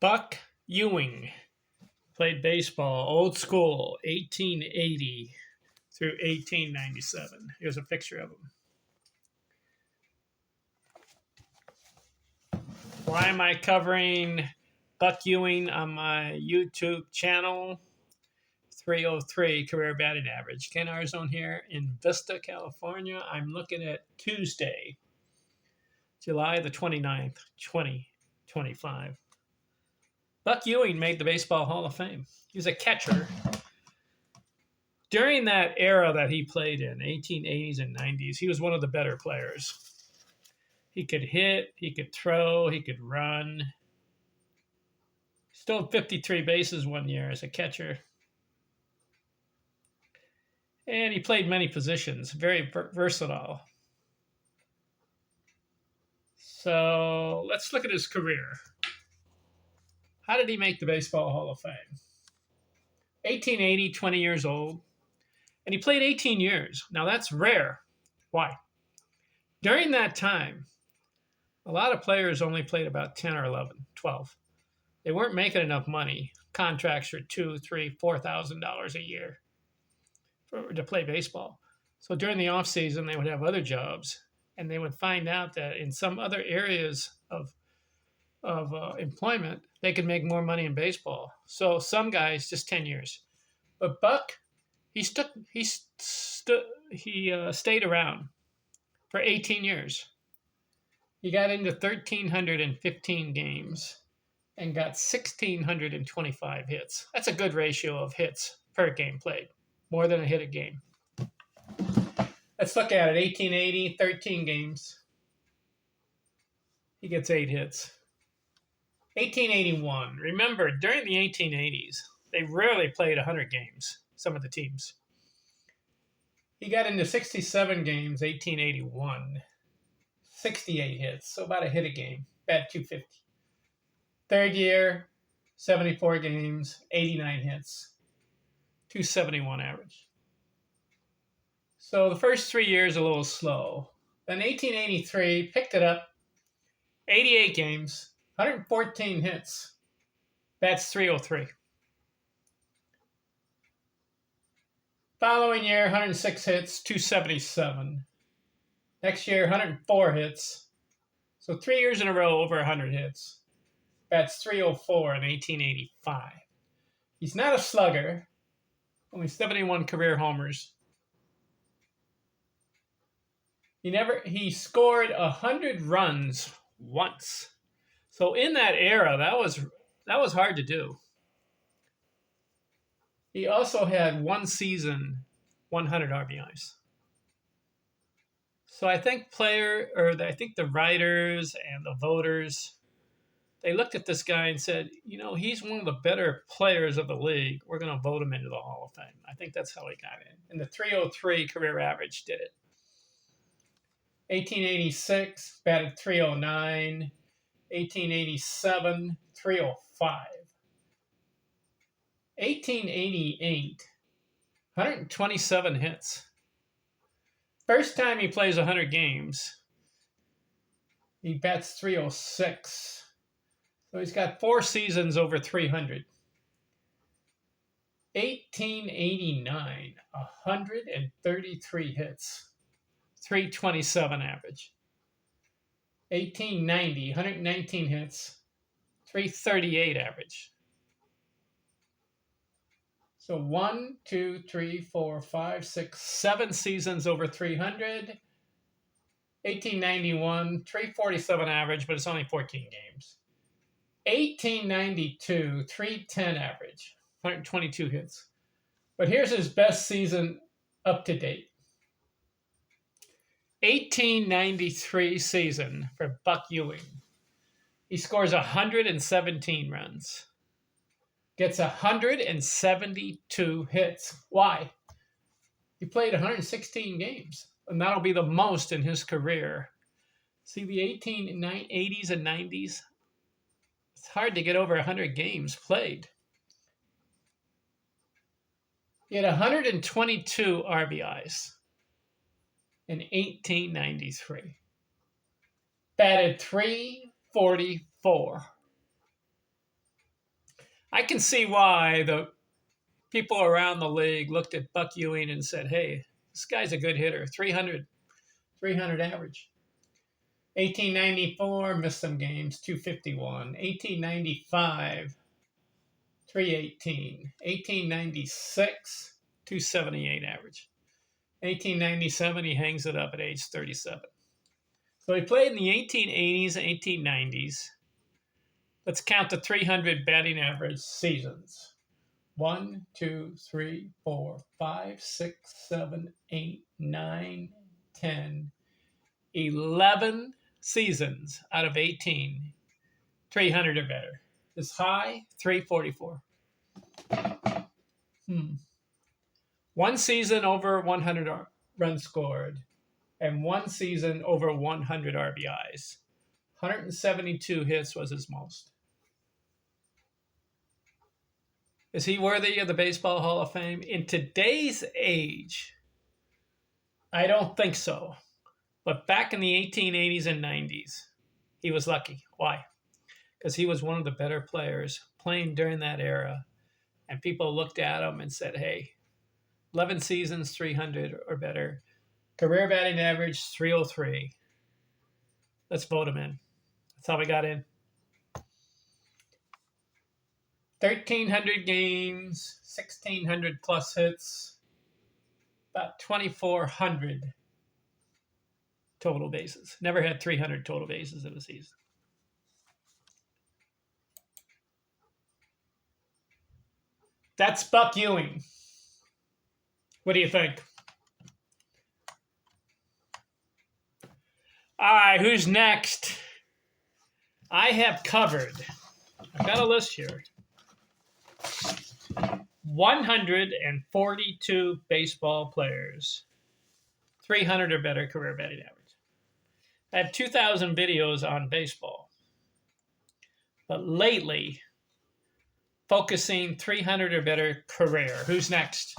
Buck Ewing played baseball, old school, 1880 through 1897. Here's a picture of him. Why am I covering Buck Ewing on my YouTube channel? 303 career batting average. Ken Arzone here in Vista, California. I'm looking at Tuesday, July the 29th, 2025. Buck Ewing made the Baseball Hall of Fame. He was a catcher. During that era that he played in, 1880s and 90s, he was one of the better players. He could hit, he could throw, he could run. Stole 53 bases one year as a catcher. And he played many positions, very versatile. So let's look at his career. How did he make the Baseball Hall of Fame? 1880, 20 years old. And he played 18 years. Now that's rare. Why? During that time, a lot of players only played about 10 or 11, 12. They weren't making enough money. Contracts for $2,000, $3,000, $4,000 a year to play baseball. So during the off season, they would have other jobs, and they would find out that in some other areas of employment, they could make more money in baseball. So some guys just 10 years, but Buck, he stayed around for 18 years. He got into 1,315 games and got 1,625 hits. That's a good ratio of hits per game played, more than a hit a game. Let's look at it. 1880, 13 games. He gets 8 hits. 1881. Remember, during the 1880s, they rarely played 100 games, some of the teams. He got into 67 games, 1881. 68 hits, so about a hit a game, bat 250. Third year, 74 games, 89 hits, 271 average. So the first 3 years a little slow. Then 1883, picked it up, 88 games, 114 hits, bats 303. Following year, 106 hits, 277. Next year, 104 hits. So 3 years in a row, over 100 hits. Bats 304 in 1885. He's not a slugger. Only 71 career homers. He scored 100 runs once. So in that era, that was hard to do. He also had one season, 100 RBIs. So I think the writers and the voters, they looked at this guy and said, he's one of the better players of the league. We're going to vote him into the Hall of Fame. I think that's how he got in. And the 303 career average did it. 1886, batted 309. 1887, 305. 1888, 127 hits. First time he plays 100 games, he bats 306. So he's got 4 seasons over 300. 1889, 133 hits, 327 average. 1890, 119 hits, 338 average. So 1, 2, 3, 4, 5, 6, 7 seasons over 300. 1891, 347 average, but it's only 14 games. 1892, 310 average, 122 hits. But here's his best season up to date. 1893 season for Buck Ewing. He scores 117 runs. Gets 172 hits. Why? He played 116 games, and that'll be the most in his career. See, the 1880s and 90s, it's hard to get over 100 games played. He had 122 RBIs in 1893. Batted 344. I can see why the people around the league looked at Buck Ewing and said, hey, this guy's a good hitter, 300 average. 1894, missed some games, 251. 1895, 318. 1896, 278 average. 1897, he hangs it up at age 37. So he played in the 1880s and 1890s. Let's count the 300 batting average seasons. 1, 2, 3, 4, 5, 6, 7, 8, 9, 10, 11 seasons out of 18. 300 or better. His high, 344. One season over 100 runs scored, and one season over 100 RBIs. 172 hits was his most. Is he worthy of the Baseball Hall of Fame? In today's age, I don't think so. But back in the 1880s and 90s, he was lucky. Why? Because he was one of the better players playing during that era. And people looked at him and said, hey, 11 seasons, 300 or better. Career batting average, 303. Let's vote him in. That's how we got in. 1,300 games, 1,600 plus hits, about 2,400 total bases. Never had 300 total bases in a season. That's Buck Ewing. What do you think? All right, who's next? I have covered, I've got a list here, 142 baseball players, 300 or better career batting average. I have 2,000 videos on baseball. But lately, focusing 300 or better career. Who's next?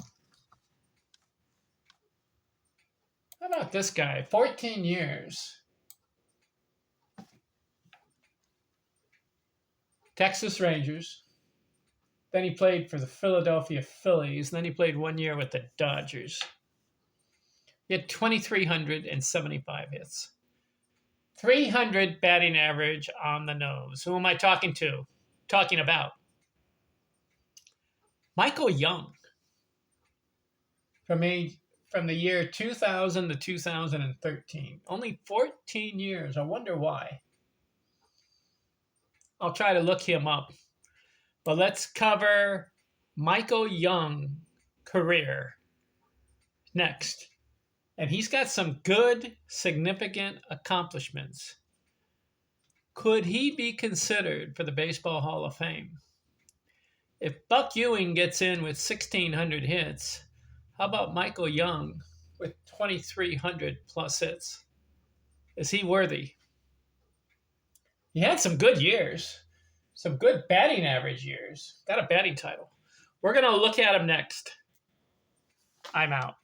How about this guy? 14 years. Texas Rangers. Then he played for the Philadelphia Phillies. Then he played 1 year with the Dodgers. He had 2,375 hits. 300 batting average on the nose. Who am I talking to? Talking about Michael Young. From the year 2000 to 2013. Only 14 years. I wonder why. I'll try to look him up. But let's cover Michael Young career next. And he's got some good, significant accomplishments. Could he be considered for the Baseball Hall of Fame? If Buck Ewing gets in with 1,600 hits, how about Michael Young with 2,300 plus hits? Is he worthy? He had some good years, some good batting average years. Got a batting title. We're going to look at him next. I'm out.